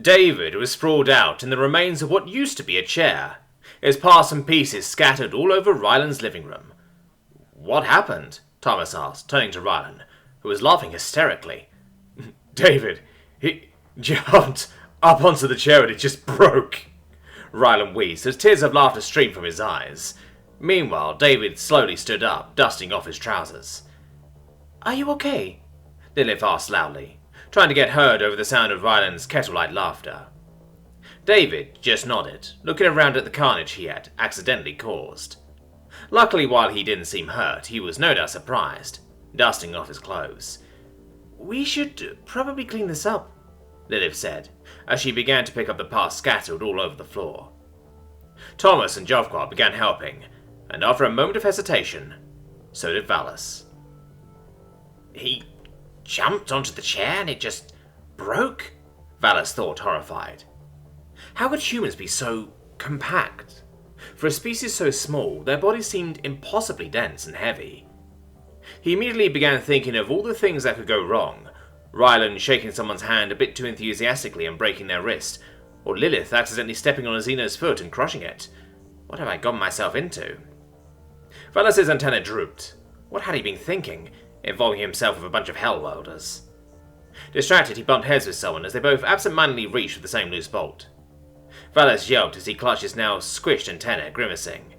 David was sprawled out in the remains of what used to be a chair, his parts and pieces scattered all over Ryland's living room. "What happened?" Thomas asked, turning to Ryland, who was laughing hysterically. "David, he jumped up onto the chair and it just broke," Ryland wheezed as tears of laughter streamed from his eyes. Meanwhile, David slowly stood up, dusting off his trousers. "Are you okay?" Lilith asked loudly, trying to get heard over the sound of Ryland's kettle-like laughter. David just nodded, looking around at the carnage he had accidentally caused. Luckily, while he didn't seem hurt, he was no doubt surprised, dusting off his clothes. "We should probably clean this up," Lilith said, as she began to pick up the parts scattered all over the floor. Thomas and Jovquar began helping, and after a moment of hesitation, so did Valis. "He jumped onto the chair and it just broke?" Valis thought, horrified. How could humans be so compact? For a species so small, their bodies seemed impossibly dense and heavy. He immediately began thinking of all the things that could go wrong. Ryland shaking someone's hand a bit too enthusiastically and breaking their wrist, or Lilith accidentally stepping on Azino's foot and crushing it. What have I gotten myself into? Valis' antenna drooped. What had he been thinking, involving himself with a bunch of Hellworlders? Distracted, he bumped heads with someone as they both absent-mindedly reached for the same loose bolt. Valis yelped as he clutched his now squished antenna, grimacing.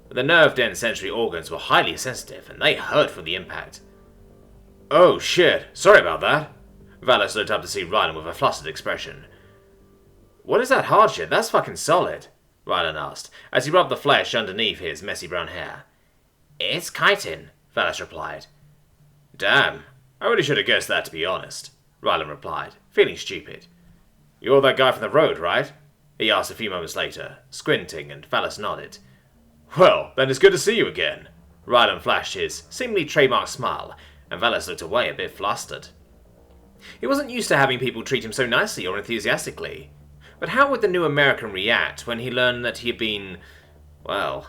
The nerve-dense sensory organs were highly sensitive, and they hurt from the impact. "Oh shit, sorry about that." Valis looked up to see Ryland with a flustered expression. "What is that hard shit? That's fucking solid," Ryland asked, as he rubbed the flesh underneath his messy brown hair. "It's chitin," Valis replied. "Damn, I really should have guessed that, to be honest," Ryland replied, feeling stupid. "You're that guy from the road, right?" he asked a few moments later, squinting, and Valis nodded. "Well, then it's good to see you again." Ryland flashed his seemingly trademark smile, and Valis looked away a bit flustered. He wasn't used to having people treat him so nicely or enthusiastically, but how would the new American react when he learned that he had been, well,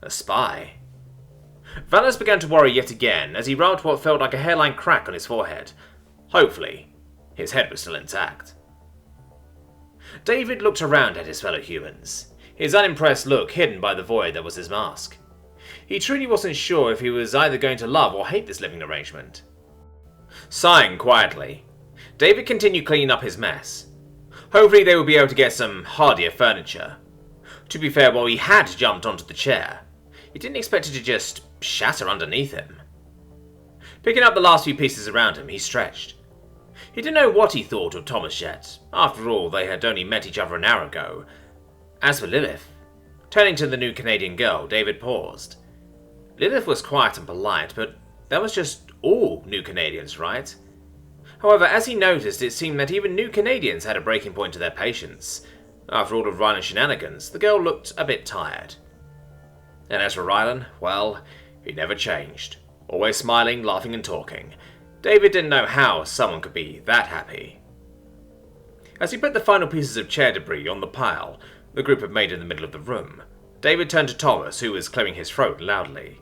a spy? Valis began to worry yet again as he rubbed what felt like a hairline crack on his forehead. Hopefully, his head was still intact. David looked around at his fellow humans, his unimpressed look hidden by the void that was his mask. He truly wasn't sure if he was either going to love or hate this living arrangement. Sighing quietly, David continued cleaning up his mess. Hopefully they would be able to get some hardier furniture. To be fair, while he had jumped onto the chair, he didn't expect it to just shatter underneath him. Picking up the last few pieces around him, he stretched. He didn't know what he thought of Thomas yet. After all, they had only met each other an hour ago. As for Lilith, turning to the new Canadian girl, David paused. Lilith was quiet and polite, but that was just all new Canadians, right? However, as he noticed, it seemed that even new Canadians had a breaking point to their patience. After all of Ryland's shenanigans, the girl looked a bit tired. And as for Ryland, well, he never changed. Always smiling, laughing and talking. David didn't know how someone could be that happy. As he put the final pieces of chair debris on the pile the group had made in the middle of the room, David turned to Thomas, who was clearing his throat loudly.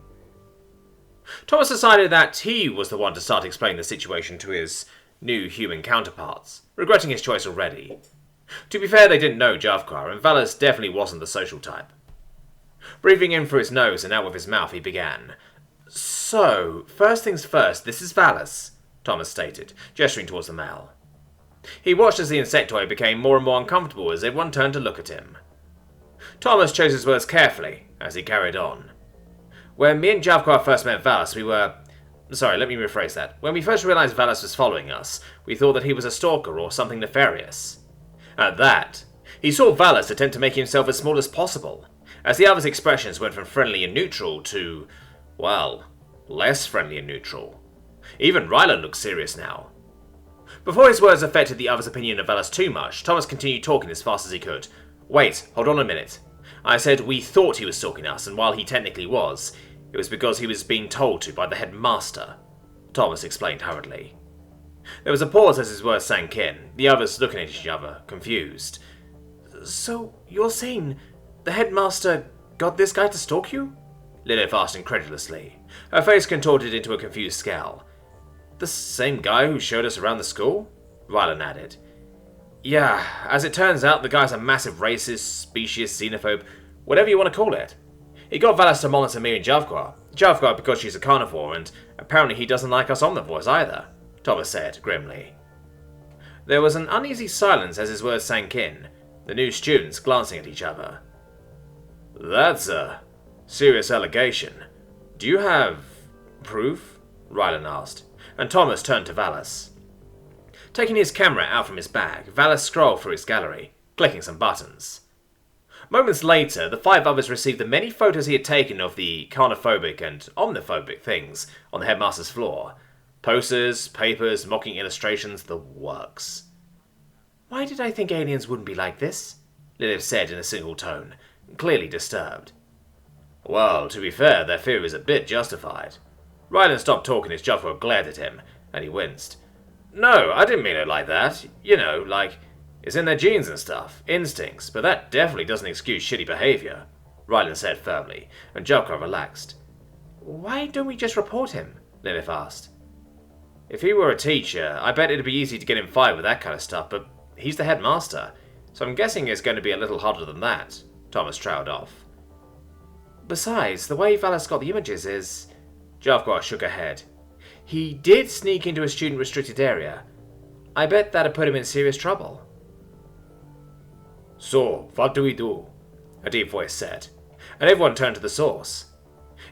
Thomas decided that he was the one to start explaining the situation to his new human counterparts, regretting his choice already. To be fair, they didn't know Jovquar, and Valis definitely wasn't the social type. Breathing in through his nose and out with his mouth, he began. "So, first things first, this is Valis," Thomas stated, gesturing towards the male. He watched as the insectoid became more and more uncomfortable as everyone turned to look at him. Thomas chose his words carefully as he carried on. "When me and Jovquar first met Valis, we were... Sorry, let me rephrase that. When we first realized Valis was following us, we thought that he was a stalker or something nefarious. At that, he saw Valis attempt to make himself as small as possible, as the other's expressions went from friendly and neutral to, well, less friendly and neutral. Even Ryland looked serious now. Before his words affected the other's opinion of Valis too much, Thomas continued talking as fast as he could. "Wait, hold on a minute. I said we thought he was stalking us, and while he technically was, it was because he was being told to by the headmaster," Thomas explained hurriedly. There was a pause as his words sank in, the others looking at each other, confused. "So, you're saying the headmaster got this guy to stalk you?" Lilith asked incredulously, her face contorted into a confused scowl. "The same guy who showed us around the school?" Ryland added. Yeah, as it turns out, the guy's a massive racist, specious, xenophobe, whatever you want to call it. He got Valis to monitor me and Javgwa. Javgwa because she's a carnivore, and apparently he doesn't like us omnivores either, Thomas said, grimly. There was an uneasy silence as his words sank in, the new students glancing at each other. That's a serious allegation. Do you have proof? Rylan asked, and Thomas turned to Valis. Taking his camera out from his bag, Valis scrolled through his gallery, clicking some buttons. Moments later, the 5 others received the many photos he had taken of the carnophobic and omniphobic things on the headmaster's floor. Posters, papers, mocking illustrations, the works. Why did I think aliens wouldn't be like this? Lilith said in a single tone, clearly disturbed. Well, to be fair, their fear is a bit justified. Rylan stopped talking as Juffa glared at him, and he winced. No, I didn't mean it like that. You know, like, it's in their genes and stuff, instincts, but that definitely doesn't excuse shitty behaviour, Rylan said firmly, and Juffa relaxed. Why don't we just report him? Lilith asked. If he were a teacher, I bet it'd be easy to get him fired with that kind of stuff, but he's the headmaster, so I'm guessing it's going to be a little harder than that, Thomas trailed off. Besides, the way Valis got the images is... Javgwa shook her head. He did sneak into a student-restricted area. I bet that'd put him in serious trouble. So, what do we do? A deep voice said, and everyone turned to the source.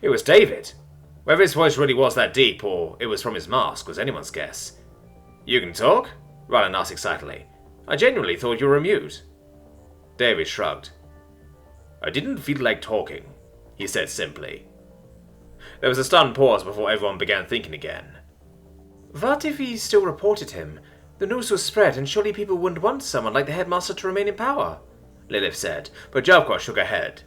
It was David. Whether his voice really was that deep, or it was from his mask, was anyone's guess. You can talk? Rylan asked excitedly. I genuinely thought you were mute. David shrugged. I didn't feel like talking, he said simply. There was a stunned pause before everyone began thinking again. What if he still reported him? The news was spread, and surely people wouldn't want someone like the headmaster to remain in power, Lilith said, but Javgwa shook her head.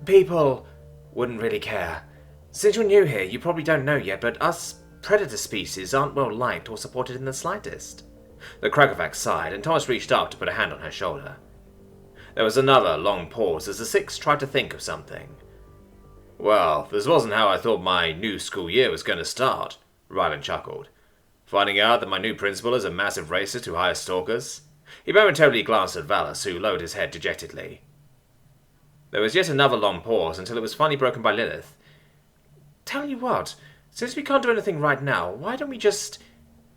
People wouldn't really care. Since you're new here, you probably don't know yet, but us predator species aren't well liked or supported in the slightest. The Krakovac sighed, and Thomas reached up to put a hand on her shoulder. There was another long pause as the 6 tried to think of something. Well, this wasn't how I thought my new school year was going to start, Rylan chuckled. Finding out that my new principal is a massive racist who hires stalkers. He momentarily glanced at Valis, who lowered his head dejectedly. There was yet another long pause until it was finally broken by Lilith. Tell you what, since we can't do anything right now, why don't we just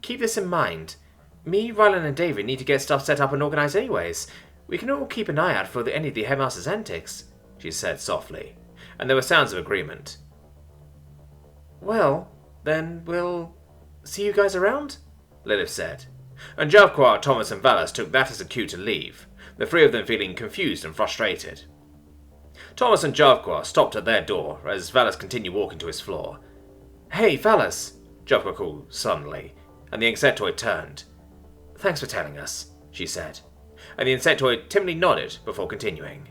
keep this in mind? Me, Rylan, and David need to get stuff set up and organized anyways. We can all keep an eye out for any of the headmaster's antics, she said softly, and there were sounds of agreement. Well, then we'll see you guys around, Lilith said, and Javgwa, Thomas, and Valis took that as a cue to leave, the 3 of them feeling confused and frustrated. Thomas and Javgwa stopped at their door as Valis continued walking to his floor. Hey, Valis, Javgwa called suddenly, and the insectoid turned. Thanks for telling us, she said, and the insectoid timidly nodded before continuing.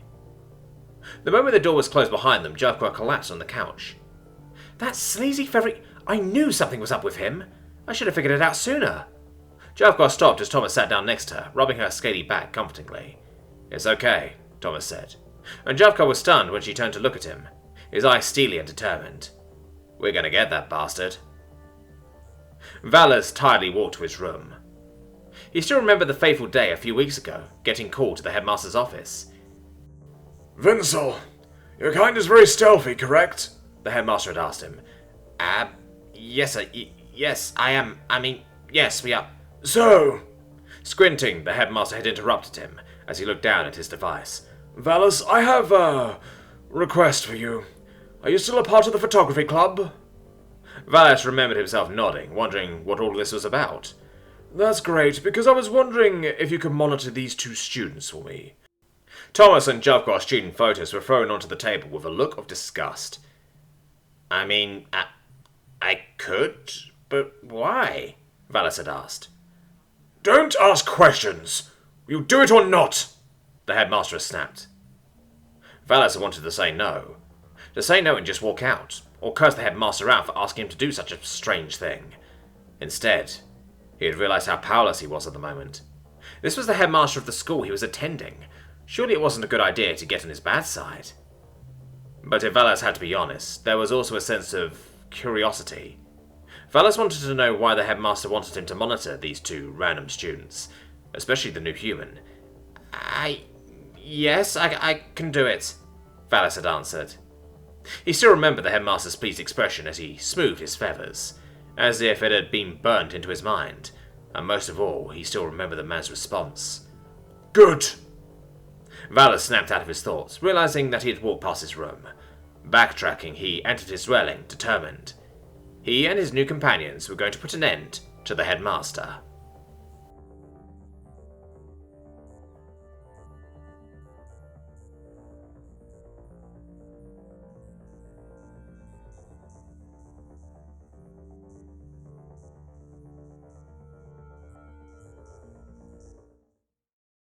The moment the door was closed behind them, Javgwa collapsed on the couch. That sleazy ferry... I knew something was up with him. I should have figured it out sooner. Javgwa stopped as Thomas sat down next to her, rubbing her scaly back comfortingly. It's okay, Thomas said, and Javgwa was stunned when she turned to look at him, his eyes steely and determined. We're gonna get that bastard. Valis tiredly walked to his room. He still remembered the fateful day a few weeks ago, getting called to the headmaster's office. Vinsel, your kind is very stealthy, correct? The headmaster had asked him. Yes, sir. Yes, I am. Yes, we are. So, squinting, the headmaster had interrupted him as he looked down at his device. Valis, I have a request for you. Are you still a part of the photography club? Valis remembered himself nodding, wondering what all this was about. That's great, because I was wondering if you could monitor these 2 students for me. Thomas and Javgwa's student photos were thrown onto the table with a look of disgust. I could, but why? Valis had asked. Don't ask questions! Will you do it or not? The headmaster snapped. Valis wanted to say no. To say no and just walk out, or curse the headmaster out for asking him to do such a strange thing. Instead, he had realized how powerless he was at the moment. This was the headmaster of the school he was attending. Surely it wasn't a good idea to get on his bad side. But if Valis had to be honest, there was also a sense of curiosity. Valis wanted to know why the headmaster wanted him to monitor these 2 random students, especially the new human. Yes, I can do it, Valis had answered. He still remembered the headmaster's pleased expression as he smoothed his feathers, as if it had been burnt into his mind, and most of all, he still remembered the man's response. Good! Valis snapped out of his thoughts, realizing that he had walked past his room. Backtracking, he entered his dwelling, determined. He and his new companions were going to put an end to the headmaster.